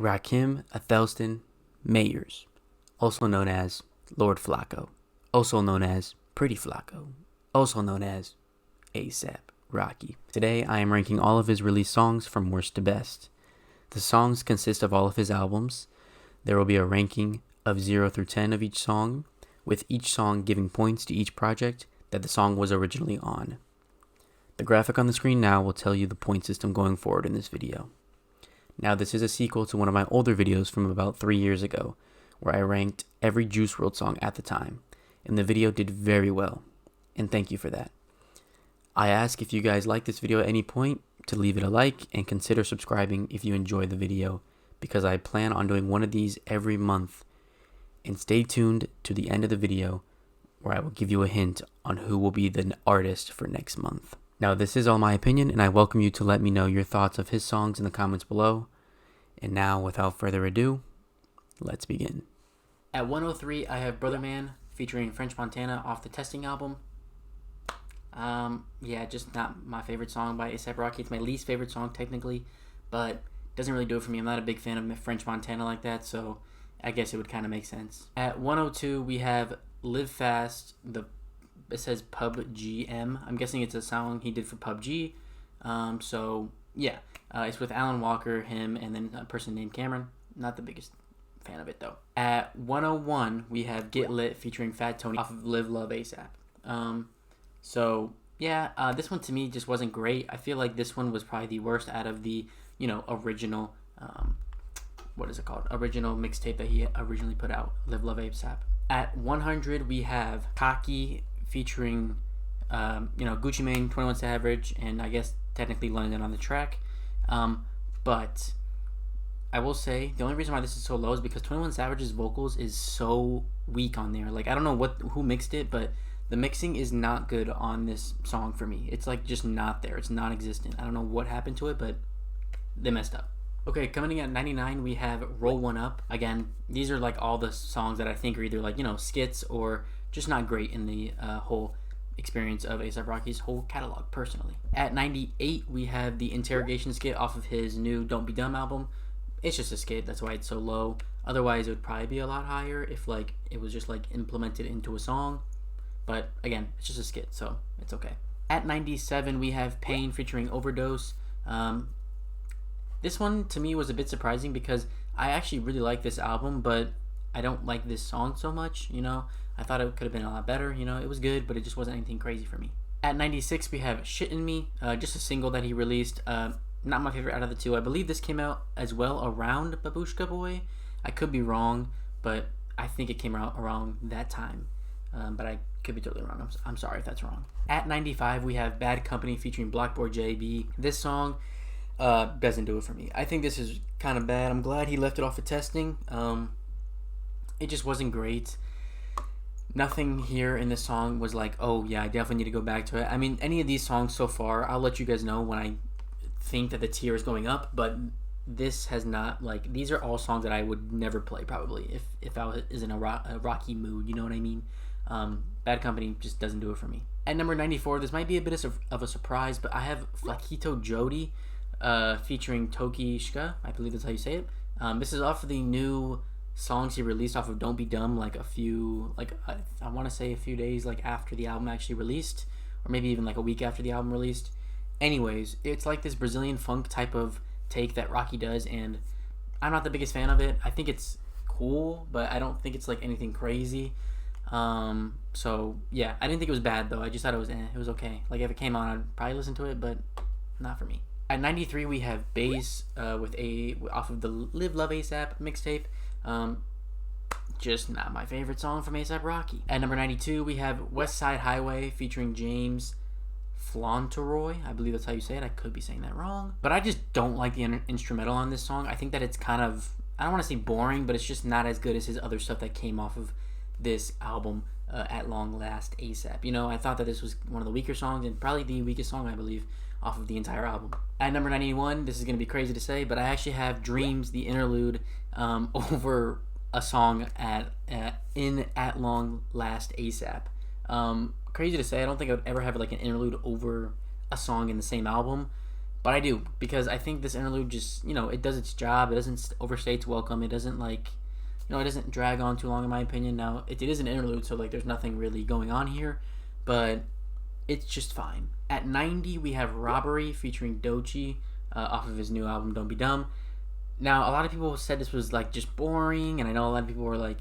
Rakim Athelstan Mayers, also known as Lord Flacco, also known as Pretty Flacco, also known as ASAP Rocky. Today I am ranking all of his released songs from worst to best. The songs consist of all of his albums. There will be a ranking of 0 through 10 of each song, with each song giving points to each project that the song was originally on. The graphic on the screen now will tell you the point system going forward in this video. Now, this is a sequel to one of my older videos from about 3 years ago, where I ranked every Juice WRLD song at the time, and the video did very well, and thank you for that. I ask if you guys like this video at any point to leave it a like and consider subscribing if you enjoy the video, because I plan on doing one of these every month. And stay tuned to the end of the video where I will give you a hint on who will be the artist for next month. Now, this is all my opinion, and I welcome you to let me know your thoughts of his songs in the comments below. And now, without further ado, let's begin. At 103, I have Brother Man featuring French Montana off the Testing album. Yeah, just not my favorite song by A$AP Rocky. It's my least favorite song technically, but it doesn't really do it for me. I'm not a big fan of French Montana like that, so I guess it would kind of make sense. At 102, we have Live Fast, it says PUBG. I'm guessing it's a song he did for PUBG. So yeah, it's with Alan Walker, him, and then a person named Cameron. Not the biggest fan of it though. At 101, we have Get Lit featuring Fat Tony off of LIVE.LOVE.A AP. So yeah, this one to me just wasn't great. I feel like this one was probably the worst out of the original original mixtape that he originally put out, LIVE.LOVE.A AP. At 100, we have Cocky featuring Gucci Mane, 21 Savage, and I guess technically London on the track. But I will say the only reason why this is so low is because 21 Savage's vocals is so weak on there. Like, I don't know who mixed it, but the mixing is not good on this song for me. It's like just not there. It's non-existent. I don't know what happened to it, but they messed up. Okay, coming in at 99, we have Roll One Up. Again, these are like all the songs that I think are either like, skits or just not great in the whole experience of A$AP Rocky's whole catalog, personally. At 98, we have the Interrogation skit off of his new Don't Be Dumb album. It's just a skit, that's why it's so low. Otherwise, it would probably be a lot higher if like it was just like implemented into a song. But again, it's just a skit, so it's okay. At 97, we have Pain featuring Overdose. This one to me was a bit surprising because I actually really like this album, but I don't like this song so much. I thought it could have been a lot better. It was good, but it just wasn't anything crazy for me. At 96, we have Shit in Me, just a single that he released. Not my favorite out of the two. I believe this came out as well around Babushka Boy. I could be wrong, but I think it came out around that time. But I could be totally wrong. I'm sorry if that's wrong. At 95, we have Bad Company featuring Blackboard JB. This song doesn't do it for me. I think this is kind of bad. I'm glad he left it off of Testing. It just wasn't great. Nothing here in this song was like, oh yeah, I definitely need to go back to it. I mean, any of these songs so far, I'll let you guys know when I think that the tier is going up, but this has not, like, these are all songs that I would never play probably if I was in a rocky mood, you know what I mean? Bad Company just doesn't do it for me. At number 94, this might be a bit of a surprise, but I have Flaquito Jody featuring Toki Shka. I believe that's how you say it. This is off of the new songs he released off of Don't Be Dumb, like I want to say a few days like after the album actually released, or maybe even like a week after the album released. Anyways, it's like this Brazilian funk type of take that Rocky does, and I'm not the biggest fan of it. I think it's cool, but I don't think it's like anything crazy. So yeah, I didn't think it was bad though. I just thought it was okay. Like, if it came on, I'd probably listen to it, but not for me. At 93, we have Bass off of the LIVE.LOVE.A AP mixtape. Just not my favorite song from A$AP Rocky. At number 92, we have West Side Highway featuring James Fauntleroy. I believe that's how you say it. I could be saying that wrong, but I just don't like the instrumental on this song. I think that it's kind of, I don't want to say boring, but it's just not as good as his other stuff that came off of this album, At.LONG.LAST.A AP. I thought that this was one of the weaker songs, and probably the weakest song, I believe, off of the entire album. At number 91, this is going to be crazy to say, but I actually have Dreams, the interlude, over a song in At.LONG.LAST.A AP. Crazy to say, I don't think I would ever have like an interlude over a song in the same album, But I do, because I think this interlude just, it does its job. It doesn't overstay its welcome. It doesn't, it doesn't drag on too long, in my opinion. Now, it is an interlude, so, there's nothing really going on here. But it's just fine. At 90, we have Robbery featuring Doechii off of his new album, Don't Be Dumb. Now, a lot of people said this was, just boring, and I know a lot of people were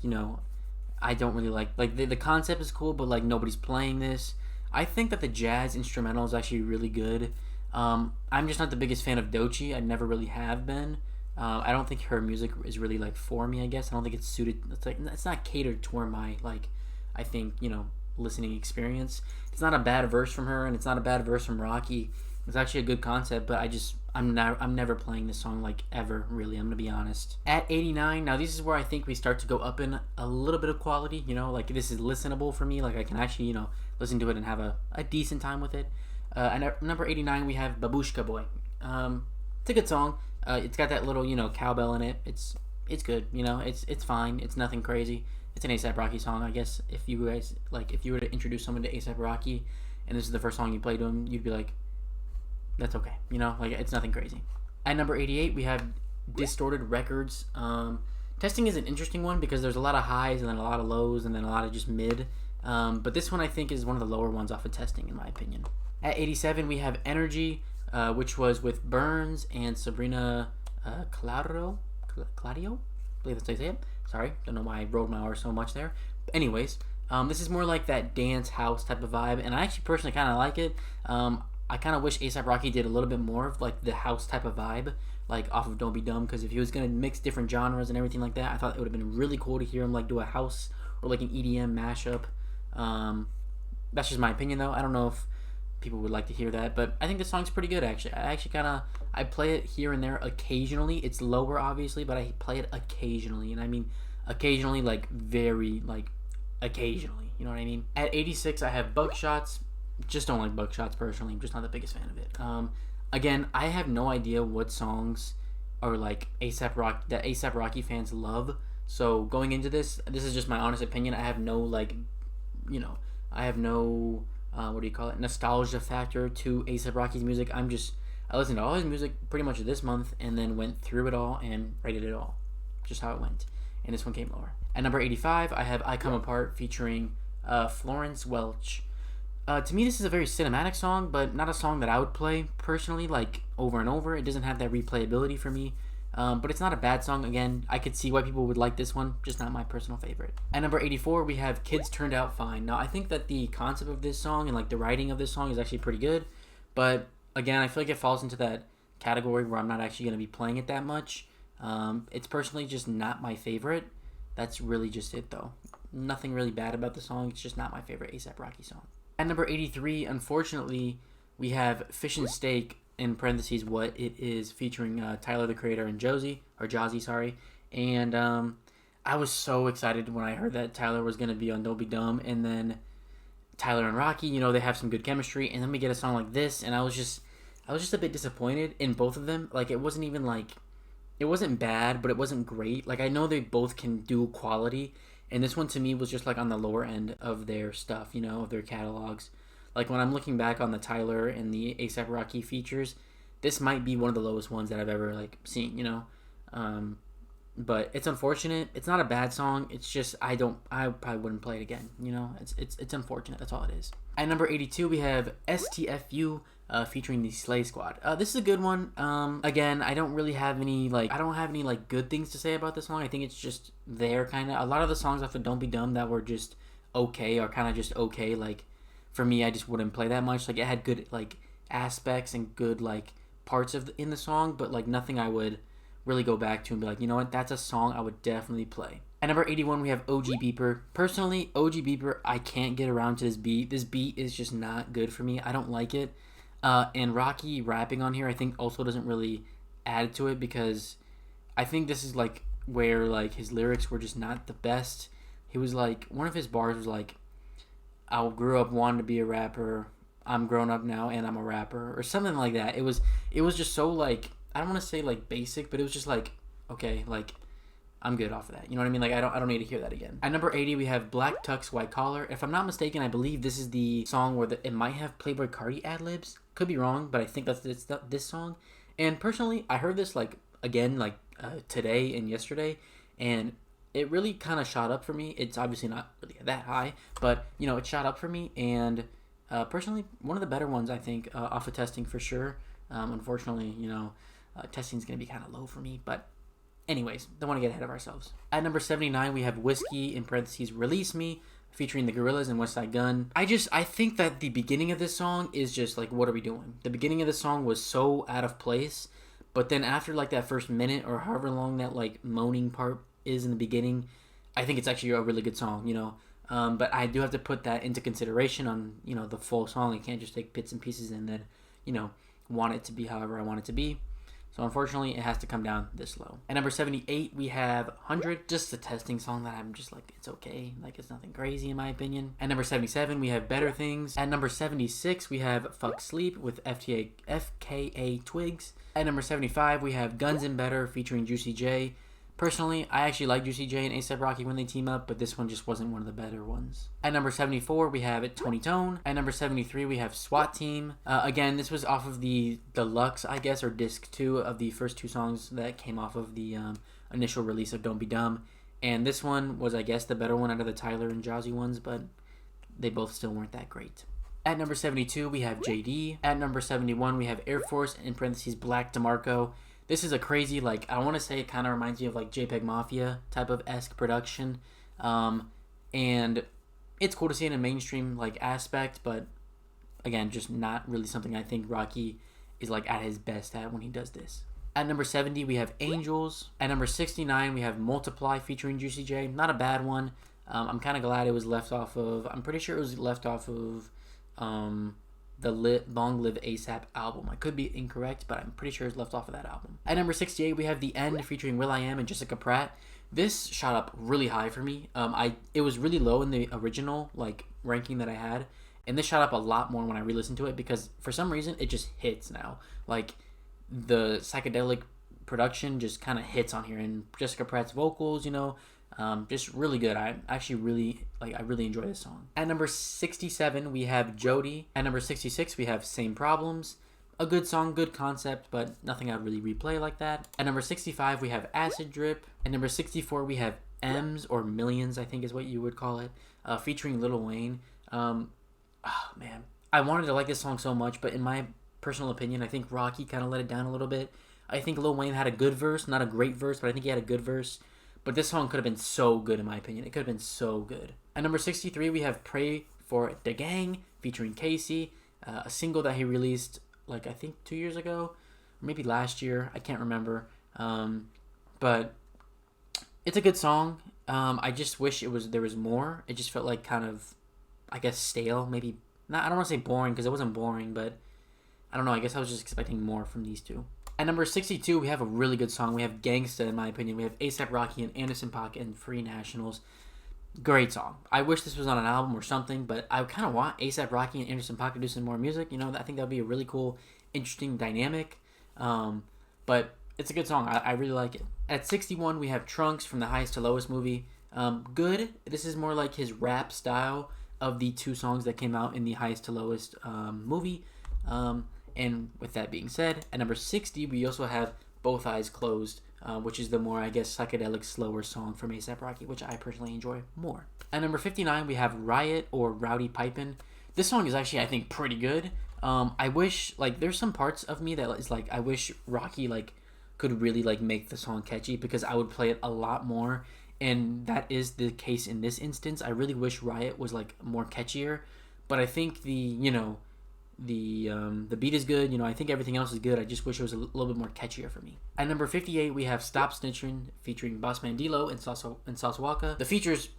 I don't really like the concept is cool, but, nobody's playing this. I think that the jazz instrumental is actually really good. I'm just not the biggest fan of Doechii. I never really have been. I don't think her music is really for me. I guess I don't think it's suited. It's not catered toward my I think listening experience. It's not a bad verse from her, and it's not a bad verse from Rocky. It's actually a good concept, but I'm never playing this song ever, really. I'm gonna be honest. At 89, now this is where I think we start to go up in a little bit of quality. This is listenable for me. I can actually listen to it and have a decent time with it. And at number 89, we have Babushka Boy. It's a good song. It's got that little cowbell in it. It's good. It's fine. It's nothing crazy. It's an A$AP Rocky song. I guess if you guys if you were to introduce someone to A$AP Rocky, and this is the first song you play to him, you'd be like, that's okay. It's nothing crazy. At number 88, we have Distorted Records. Testing is an interesting one because there's a lot of highs and then a lot of lows and then a lot of just mid. But this one I think is one of the lower ones off of Testing, in my opinion. At 87, we have Energy, which was with Burns and Sabrina Claudio. I believe that's how you say it. Sorry, don't know why I rolled my R so much there. But anyways, this is more like that dance house type of vibe, and I actually personally kind of like it. I kind of wish A$AP Rocky did a little bit more of the house type of vibe, off of Don't Be Dumb, because if he was gonna mix different genres and everything like that, I thought it would have been really cool to hear him do a house or an EDM mashup. That's just my opinion, though. I don't know if people would like to hear that, but I think the song's pretty good, actually. I play it here and there occasionally. It's lower, obviously, but I play it occasionally, and I mean occasionally, very occasionally, you know what I mean? At 86, I have Buckshots. Just don't like Buckshots personally. I'm just not the biggest fan of it. Again, I have no idea what songs are A$AP Rocky that A$AP Rocky fans love. So going into this is just my honest opinion. I have no I have no nostalgia factor to A$AP Rocky's music. I listened to all his music pretty much this month and then went through it all and rated it all. Just how it went. And this one came lower. At number 85, I have I Come Apart featuring Florence Welch. To me, this is a very cinematic song, but not a song that I would play personally, over and over. It doesn't have that replayability for me. But it's not a bad song. Again, I could see why people would like this one, just not my personal favorite. At number 84, we have Kids Turned Out Fine. Now, I think that the concept of this song and the writing of this song is actually pretty good. But again, I feel like it falls into that category where I'm not actually going to be playing it that much. It's personally just not my favorite. That's really just it, though. Nothing really bad about the song. It's just not my favorite A$AP Rocky song. At number 83, unfortunately, we have Fish and Steak, in parentheses, What It Is, featuring Tyler, the Creator, and Jazzy, sorry. And I was so excited when I heard that Tyler was going to be on Don't Be Dumb, and then Tyler and Rocky, they have some good chemistry, and then we get a song like this, and I was just a bit disappointed in both of them. It wasn't even it wasn't bad, but it wasn't great. I know they both can do quality, and this one to me was just on the lower end of their stuff, of their catalogs. When I'm looking back on the Tyler and the A$AP Rocky features, this might be one of the lowest ones that I've ever seen, But it's unfortunate. It's not a bad song. It's just I probably wouldn't play it again. It's unfortunate. That's all it is. At number 82, we have STFU featuring the Slay Squad. This is a good one. Again, I don't really have any good things to say about this song. I think it's just there kind of. A lot of the songs off of Don't Be Dumb that were just okay are kind of just okay. For me, I just wouldn't play that much. It had good aspects and good parts in the song, but nothing I would really go back to and be you know what, that's a song I would definitely play. At number 81, we have OG Beeper. Personally, OG Beeper, I can't get around to this beat. This beat is just not good for me. I don't like it. And Rocky rapping on here, I think also doesn't really add to it because I think this is where his lyrics were just not the best. He was one of his bars was I grew up wanting to be a rapper. I'm grown up now and I'm a rapper, or something like that. It was just so I don't want to say basic, but it was just okay, I'm good off of that. You know what I mean? Like, I don't need to hear that again. At number 80, we have Black Tux, White Collar. If I'm not mistaken, I believe this is the song where it might have Playboi Carti ad-libs. Could be wrong, but I think that's this song. And personally, I heard this, like, again, like, today and yesterday, and it really kind of shot up for me. It's obviously not really that high, but, you know, it shot up for me, and personally, one of the better ones, I think, off of testing for sure. Unfortunately, you know, testing's going to be kind of low for me, but anyways, don't want to get ahead of ourselves. At number 79, we have Whiskey, in parentheses, Release Me, featuring the Gorillaz and Westside Gunn. I think that the beginning of this song is just like, what are we doing? The beginning of this song was so out of place, but then after like that first minute or however long that like moaning part is in the beginning, I think it's actually a really good song, you know. But I do have to put that into consideration on, you know, the full song. I can't just take bits and pieces and then, you know, want it to be however I want it to be. So unfortunately, it has to come down this low. At number 78, we have 100, just a testing song that I'm just like, it's okay. Like, it's nothing crazy in my opinion. At number 77, we have Better Things. At number 76, we have Fuck Sleep with FKA Twigs. At number 75, we have Guns and Better featuring Juicy J. Personally, I actually like Juicy J and A$AP Rocky when they team up, but this one just wasn't one of the better ones. At number 74, we have Tony Tone. At number 73, we have SWAT Team. Again, this was off of the deluxe, I guess, or disc 2 of the first 2 songs that came off of the initial release of Don't Be Dumb. And this one was, I guess, the better one out of the Tyler and Jazzy ones, but they both still weren't that great. At number 72, we have JD. At number 71, we have Air Force, in parentheses, Black DeMarco. This is a crazy, like, I want to say it kind of reminds me of, like, JPEG Mafia type of esque production. And it's cool to see in a mainstream, like, aspect, but, again, just not really something I think Rocky is, like, at his best at when he does this. At number 70, we have Angels. At number 69, we have Multiply featuring Juicy J. Not a bad one. I'm kind of glad it was left off of, I'm pretty sure it was left off of, the LONG.LIVE.A AP album. I could be incorrect, but I'm pretty sure it's left off of that album. At number 68, we have The End featuring will.i.am and Jessica Pratt. This shot up really high for me. It was really low in the original like ranking that I had, and this shot up a lot more when I re-listened to it because for some reason it just hits now. Like the psychedelic production just kind of hits on here, and Jessica Pratt's vocals, you know, just really good. I really enjoy this song. At number 67, we have Jody. At number 66, we have Same Problems. A good song, good concept, but nothing I'd really replay like that. At number 65, we have Acid Drip. At number 64, we have M's, or Millions, I think is what you would call it, featuring Lil Wayne. Oh, man. I wanted to like this song so much, but in my personal opinion, I think Rocky kind of let it down a little bit. I think Lil Wayne had a good verse, not a great verse, but I think he had a good verse. But this song could have been so good, in my opinion. It could have been so good. At number 63, we have Pray for the Gang featuring Casey, a single that he released, like, I think 2 years ago, or maybe last year. I can't remember. But it's a good song. I just wish there was more. It just felt like kind of, I guess, stale. Maybe, not. I don't want to say boring, because it wasn't boring, but I don't know. I guess I was just expecting more from these two. At number 62, we have a really good song. We have Gangsta, in my opinion. We have A$AP Rocky and Anderson .Paak and Free Nationals. Great song. I wish this was on an album or something, but I kind of want A$AP Rocky and Anderson .Paak to do some more music. You know, I think that would be a really cool, interesting dynamic. But it's a good song. I really like it. At 61, we have Trunks from the Highest to Lowest movie. Good. This is more like his rap style of the 2 songs that came out in the Highest to Lowest movie. And with that being said, at number 60, we also have Both Eyes Closed, which is the more, I guess, psychedelic, slower song from A$AP Rocky, which I personally enjoy more. At number 59, we have Riot, or Rowdy Pipin'. This song is actually, I think, pretty good. I wish, like, there's some parts of me that is like, I wish Rocky, like, could really, like, make the song catchy, because I would play it a lot more, and that is the case in this instance. I really wish Riot was, like, more catchier, but I think the beat is good. You know, I think everything else is good. I just wish it was a little bit more catchier for me. At number 58, we have Stop Snitching featuring Bossman D-Lo and Sauce Walka. The features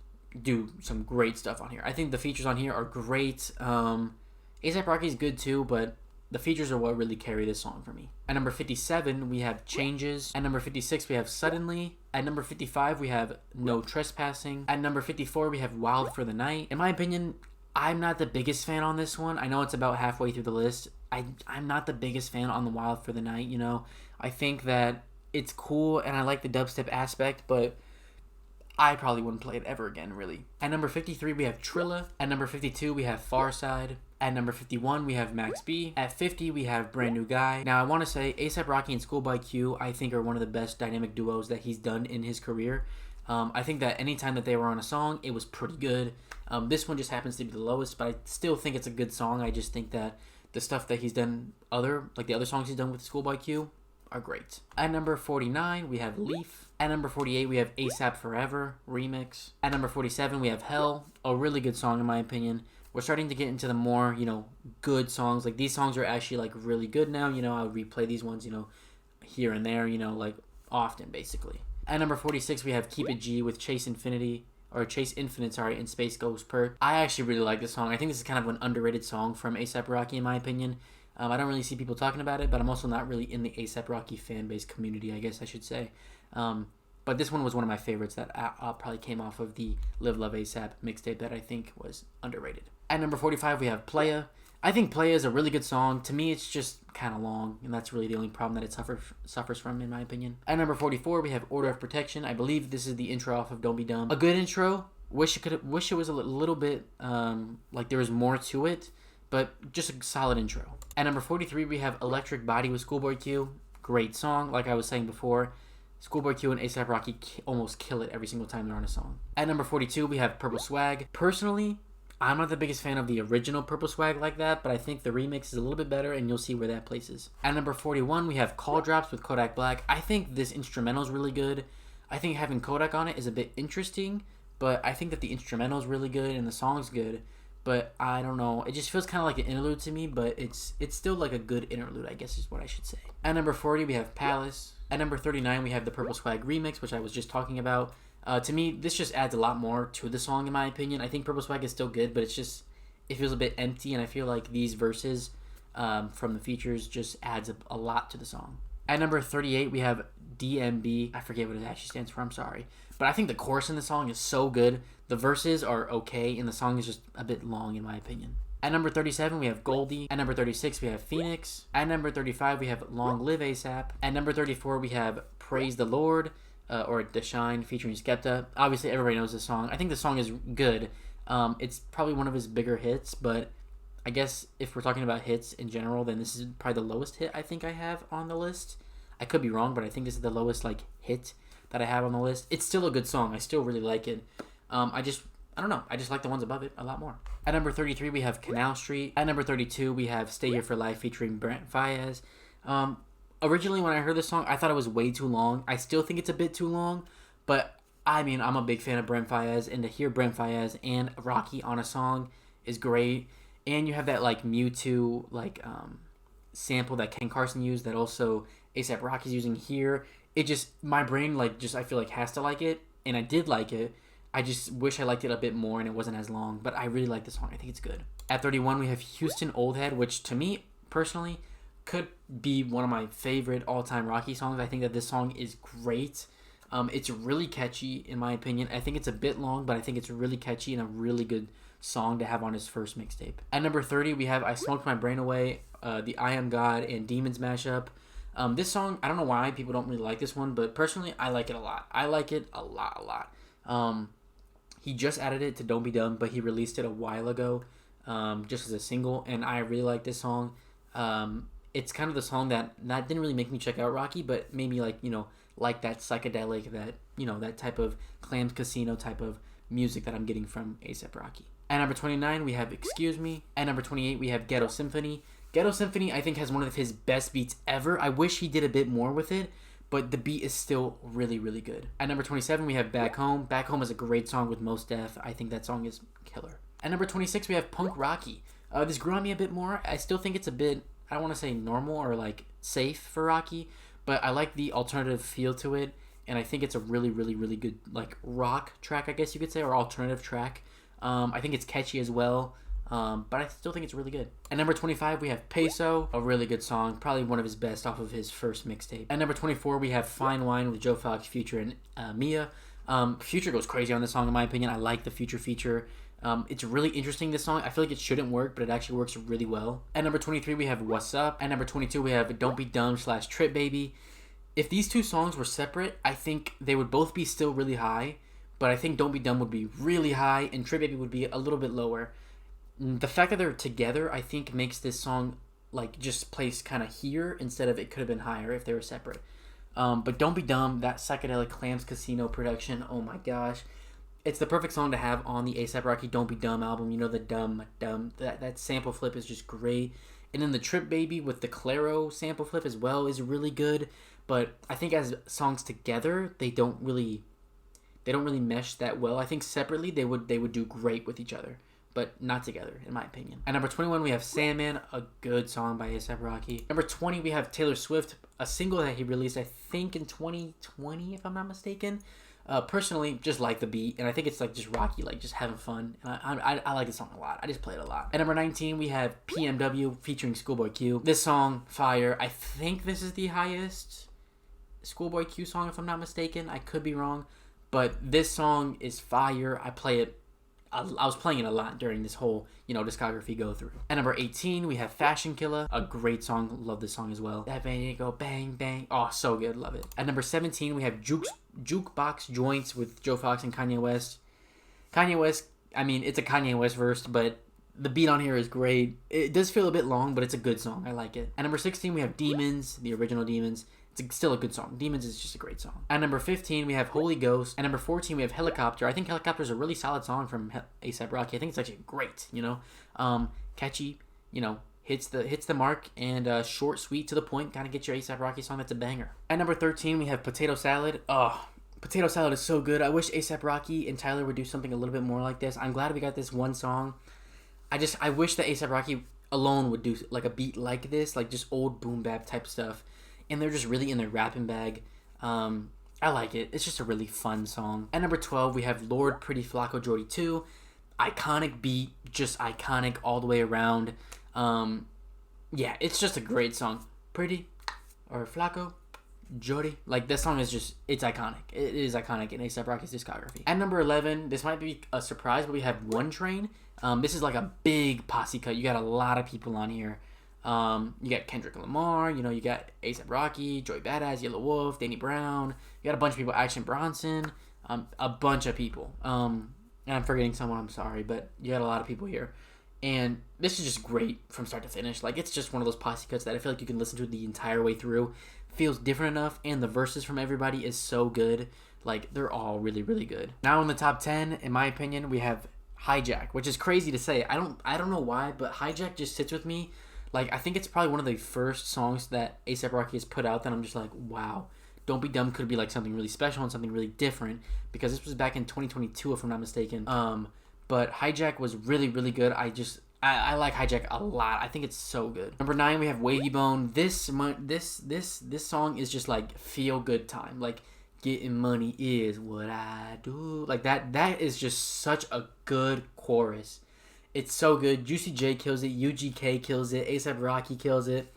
do some great stuff on here. I think the features on here are great. A$AP Rocky is good too, but the features are what really carry this song for me. At number 57, we have Changes. At number 56, we have Suddenly. At number 55, we have No Trespassing. At number 54, we have Wild for the Night. In my opinion, I'm not the biggest fan on this one. I know it's about halfway through the list. I'm not the biggest fan on the Wild for the Night, you know. I think that it's cool and I like the dubstep aspect, but I probably wouldn't play it ever again, really. At number 53, we have Trilla. At number 52, we have Farside. At number 51, we have Max B. At 50, we have Brand New Guy. Now, I want to say A$AP Rocky and Schoolboy Q, I think, are one of the best dynamic duos that he's done in his career. I think that anytime that they were on a song, it was pretty good. This one just happens to be the lowest, but I still think it's a good song. I just think that the stuff that he's done the other songs he's done with Schoolboy Q are great. At number 49, we have Leaf. At number 48, we have A$AP Forever Remix. At number 47, we have Hell, a really good song in my opinion. We're starting to get into the more, good songs. Like, these songs are actually, like, really good now. I would replay these ones, here and there, like, often, basically. At number 46, we have Keep It G with Chase Infinite, and Space Ghost Perk. I actually really like this song. I think this is kind of an underrated song from A$AP Rocky, in my opinion. I don't really see people talking about it, but I'm also not really in the A$AP Rocky fan base community, I guess I should say. But this one was one of my favorites that probably came off of the Live.LOVE.A AP mixtape that I think was underrated. At number 45, we have Playa. I think Playa is a really good song. To me, it's just kind of long, and that's really the only problem that it suffers from, in my opinion. At number 44, we have Order of Protection. I believe this is the intro off of Don't Be Dumb. A good intro. Wish it was a little bit like there was more to it, but just a solid intro. At number 43, we have Electric Body with Schoolboy Q. Great song, like I was saying before. Schoolboy Q and A$AP Rocky almost kill it every single time they're on a song. At number 42, we have Purple Swag. Personally, I'm not the biggest fan of the original Purple Swag like that, but I think the remix is a little bit better, and you'll see where that places. At number 41, we have Call Drops with Kodak Black. I think this instrumental is really good. I think having Kodak on it is a bit interesting, but I think that the instrumental is really good and the song's good. But I don't know. It just feels kind of like an interlude to me, but it's still like a good interlude, I guess is what I should say. At number 40, we have Palace. At number 39, we have the Purple Swag remix, which I was just talking about. To me, this just adds a lot more to the song, in my opinion. I think Purple Swag is still good, but it feels a bit empty, and I feel like these verses from the features just adds a lot to the song. At number 38, we have DMB. I forget what it actually stands for, I'm sorry. But I think the chorus in the song is so good. The verses are okay, and the song is just a bit long, in my opinion. At number 37, we have Goldie. At number 36, we have Phoenix. At number 35, we have Long.LIVE.A AP. At number 34, we have Praise the Lord, or The Shine, featuring Skepta. Obviously, everybody knows this song. I think the song is good. It's probably one of his bigger hits, but I guess if we're talking about hits in general, then this is probably the lowest hit I think I have on the list. I could be wrong, but I think this is the lowest hit that I have on the list. It's still a good song. I still really like it. I don't know. I just like the ones above it a lot more. At number 33, we have Canal Street. At number 32, we have Stay Here for Life featuring Brent Faiyaz. Originally, when I heard this song, I thought it was way too long. I still think it's a bit too long, but I mean, I'm a big fan of Brent Faiyaz, and to hear Brent Faiyaz and Rocky on a song is great. And you have that Mewtwo sample that Ken Carson used that also A$AP Rocky's using here. It just, my brain I feel like has to like it, and I did like it. I just wish I liked it a bit more and it wasn't as long, but I really like the song. I think it's good. At 31, we have Houston Old Head, which to me, personally, could be one of my favorite all-time Rocky songs. I think that this song is great. It's really catchy, in my opinion. I think it's a bit long, but I think it's really catchy and a really good song to have on his first mixtape. At number 30, we have I Smoked My Brain Away, the I Am God and Demons mashup. This song, I don't know why people don't really like this one, but personally, I like it a lot. I like it a lot. He just added it to Don't Be Dumb, but he released it a while ago, just as a single, and I really like this song. It's kind of the song that didn't really make me check out Rocky, but made me like that psychedelic, that type of Clams Casino type of music that I'm getting from A$AP Rocky. At number 29, we have Excuse Me. At number 28, we have Ghetto Symphony. Ghetto Symphony, I think, has one of his best beats ever. I wish he did a bit more with it, but the beat is still really, really good. At number 27, we have Back Home. Back Home is a great song with Mos Def. I think that song is killer. At number 26, we have Punk Rocky. This grew on me a bit more. I still think it's a bit, I don't want to say normal or safe for Rocky, but I like the alternative feel to it, and I think it's a really, really, really good rock track, I guess you could say, or alternative track. I think it's catchy as well. But I still think it's really good. At number 25, we have Peso, a really good song, probably one of his best off of his first mixtape. At number 24, we have Fine Wine with Joe Fox, Future, and Mia. Future goes crazy on this song, in my opinion. I like the Future feature. It's really interesting, this song. I feel like it shouldn't work, but it actually works really well. At number 23, we have What's Up. At number 22, we have Don't Be Dumb / Trip Baby. If these two songs were separate, I think they would both be still really high, but I think Don't Be Dumb would be really high and Trip Baby would be a little bit lower. The fact that they're together, I think, makes this song like just place kind of here instead of it could have been higher if they were separate. But Don't Be Dumb, that psychedelic Clams Casino production, oh my gosh. It's the perfect song to have on the A$AP Rocky Don't Be Dumb album. You know, the dumb, that sample flip is just great. And then the Trip Baby with the Claro sample flip as well is really good. But I think as songs together, they don't really mesh that well. I think separately they would do great with each other, but not together, in my opinion. At number 21, we have Sandman, a good song by A$AP Rocky. Number 20, we have Taylor Swift, a single that he released, I think, in 2020, if I'm not mistaken. Personally, just like the beat, and I think it's like just Rocky, like just having fun. And I like this song a lot. I just play it a lot. At number 19, we have PMW featuring Schoolboy Q. This song, fire. I think this is the highest Schoolboy Q song, if I'm not mistaken. I could be wrong, but this song is fire. I play it. I was playing it a lot during this whole, discography go through. At number 18, we have Fashion Killer, a great song. Love this song as well. That made it go bang bang. Oh, so good. Love it. At number 17, we have Jukebox Joints with Joe Fox and Kanye West. Kanye West, I mean, it's a Kanye West verse, but the beat on here is great. It does feel a bit long, but it's a good song. I like it. At number 16, we have Demons, the original Demons. It's still a good song. Demons is just a great song. At number 15, we have Holy Ghost. At number 14, we have Helicopter. I think Helicopter is a really solid song from A$AP Rocky. I think it's actually great, catchy, hits the mark, and short, sweet, to the point. Kind of get your A$AP Rocky song that's a banger. At number 13, we have Potato Salad. Oh, Potato Salad is so good. I wish A$AP Rocky and Tyler would do something a little bit more like this. I'm glad we got this one song. I wish that A$AP Rocky alone would do like a beat like this, like just old boom bap type stuff. And they're just really in their rapping bag. I like it. It's just a really fun song. At number 12, we have Lord Pretty Flacco Jordy 2. Iconic beat, just iconic all the way around. Yeah, it's just a great song. Pretty or Flacco Jordy. Like, this song is just, it's iconic. It is iconic in A$AP Rocky's discography. At number 11, this might be a surprise, but we have One Train. This is like a big posse cut. You got a lot of people on here. You got Kendrick Lamar, you got A$AP Rocky, Joey Badass, Yellow Wolf, Danny Brown. You got a bunch of people, Action Bronson, a bunch of people. And I'm forgetting someone, I'm sorry, but you got a lot of people here. And this is just great from start to finish. Like, it's just one of those posse cuts that I feel like you can listen to the entire way through. Feels different enough, and the verses from everybody is so good. Like, they're all really, really good. Now in the top 10, in my opinion, we have Hijack, which is crazy to say. I don't know why, but Hijack just sits with me. Like, I think it's probably one of the first songs that A$AP Rocky has put out that I'm just like, wow. Don't Be Dumb could be like something really special and something really different, because this was back in 2022, if I'm not mistaken. But Hijack was really, really good. I like Hijack a lot. I think it's so good. Number 9, we have Wavy Bone. This song is just like feel good time. Like, getting money is what I do. Like, that is just such a good chorus. It's so good. Juicy J kills it. UGK kills it. A$AP Rocky kills it.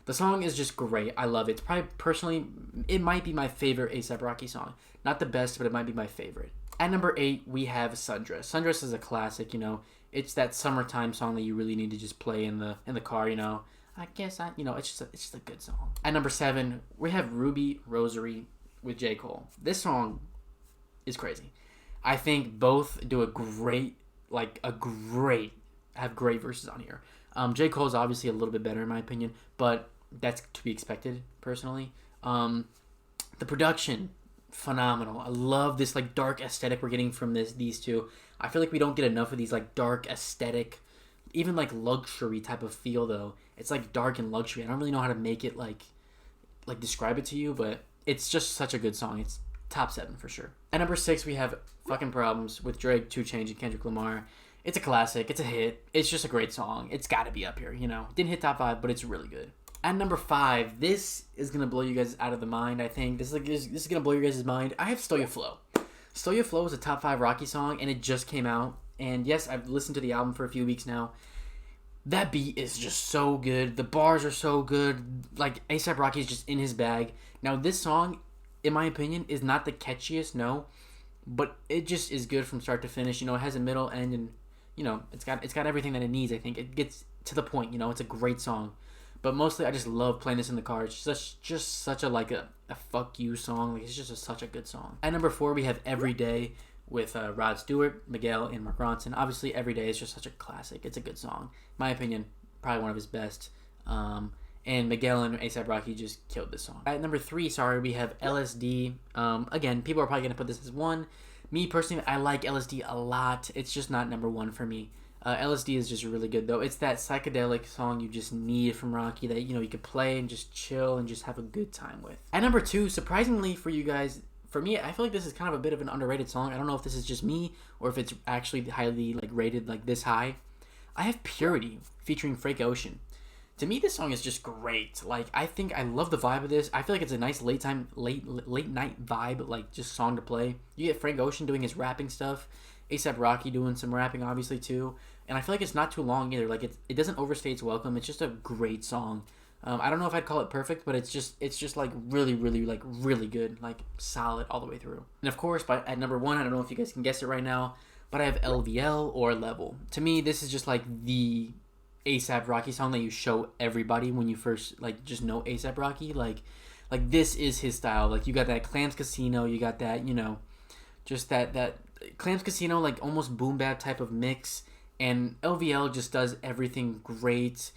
The song is just great. I love it. It's probably, personally, it might be my favorite A$AP Rocky song. Not the best, but it might be my favorite. At number 8, we have Sundress. Sundress is a classic, It's that summertime song that you really need to just play in the car, I guess, it's just a good song. At number 7, we have Ruby Rosary with J. Cole. This song is crazy. I think both do have great verses on here. J. Cole's obviously a little bit better in my opinion, but that's to be expected personally. The production, phenomenal. I love this like dark aesthetic we're getting from these two. I feel like we don't get enough of these like dark aesthetic, even like luxury type of feel though. It's like dark and luxury. I don't really know how to make it like describe it to you, but it's just such a good song. It's top 7 for sure. At number 6, we have Fucking Problems with Drake, 2 Chainz, and Kendrick Lamar. It's a classic. It's a hit. It's just a great song. It's got to be up here, It didn't hit top 5, but it's really good. At number 5, this is going to blow you guys out of the mind, I think. This is going to blow your guys' mind. I have Stow Your Flow. Stow Your Flow is a top 5 Rocky song, and it just came out. And yes, I've listened to the album for a few weeks now. That beat is just so good. The bars are so good. Like, A$AP Rocky is just in his bag. Now, this song, in my opinion, is not the catchiest, no. But it just is good from start to finish. It has a middle, end, and, it's got everything that it needs, I think. It gets to the point, it's a great song. But mostly, I just love playing this in the car. It's just such a fuck you song. Like, it's just such a good song. At number 4, we have Every Day with Rod Stewart, Miguel, and Mark Ronson. Obviously, Every Day is just such a classic. It's a good song. In my opinion, probably one of his best. And Miguel and A$AP Rocky just killed this song. At number 3, sorry, we have LSD. Again, people are probably going to put this as 1. Me, personally, I like LSD a lot. It's just not number 1 for me. LSD is just really good, though. It's that psychedelic song you just need from Rocky that, you could play and just chill and just have a good time with. At number 2, surprisingly for you guys, for me, I feel like this is kind of a bit of an underrated song. I don't know if this is just me or if it's actually highly rated this high. I have Purity featuring Frank Ocean. To me, this song is just great. I think I love the vibe of this. I feel like it's a nice late night vibe, just song to play. You get Frank Ocean doing his rapping stuff, A$AP Rocky doing some rapping obviously too, and I feel like it's not too long either. It doesn't overstay its welcome. It's just a great song. I don't know if I'd call it perfect, but it's just really really good, solid all the way through. And of course, at number 1, I don't know if you guys can guess it right now, but I have LVL or Level. To me, this is just the A$AP Rocky song that you show everybody when you first just know A$AP Rocky. Like this is his style. You got that Clams Casino, you got that just that Clams Casino almost boom bap type of mix, and LVL just does everything great.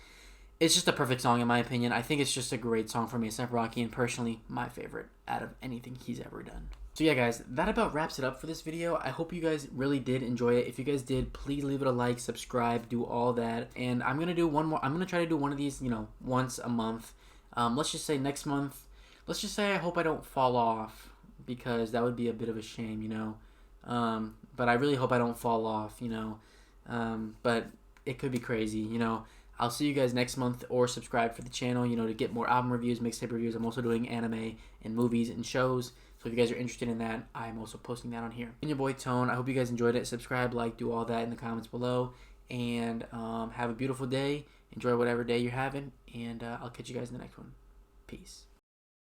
It's just a perfect song in my opinion. I think it's just a great song from A$AP Rocky, and personally my favorite out of anything he's ever done. So yeah guys, that about wraps it up for this video. I hope you guys really did enjoy it. If you guys did, please leave it a like, subscribe, do all that. And I'm going to do one more. I'm going to try to do one of these, once a month. Let's just say next month. Let's just say I hope I don't fall off, because that would be a bit of a shame, But I really hope I don't fall off, But it could be crazy, I'll see you guys next month, or subscribe for the channel, to get more album reviews, mixtape reviews. I'm also doing anime and movies and shows. So if you guys are interested in that, I'm also posting that on here. And your boy Tone, I hope you guys enjoyed it. Subscribe, like, do all that in the comments below. And have a beautiful day. Enjoy whatever day you're having. And I'll catch you guys in the next one. Peace.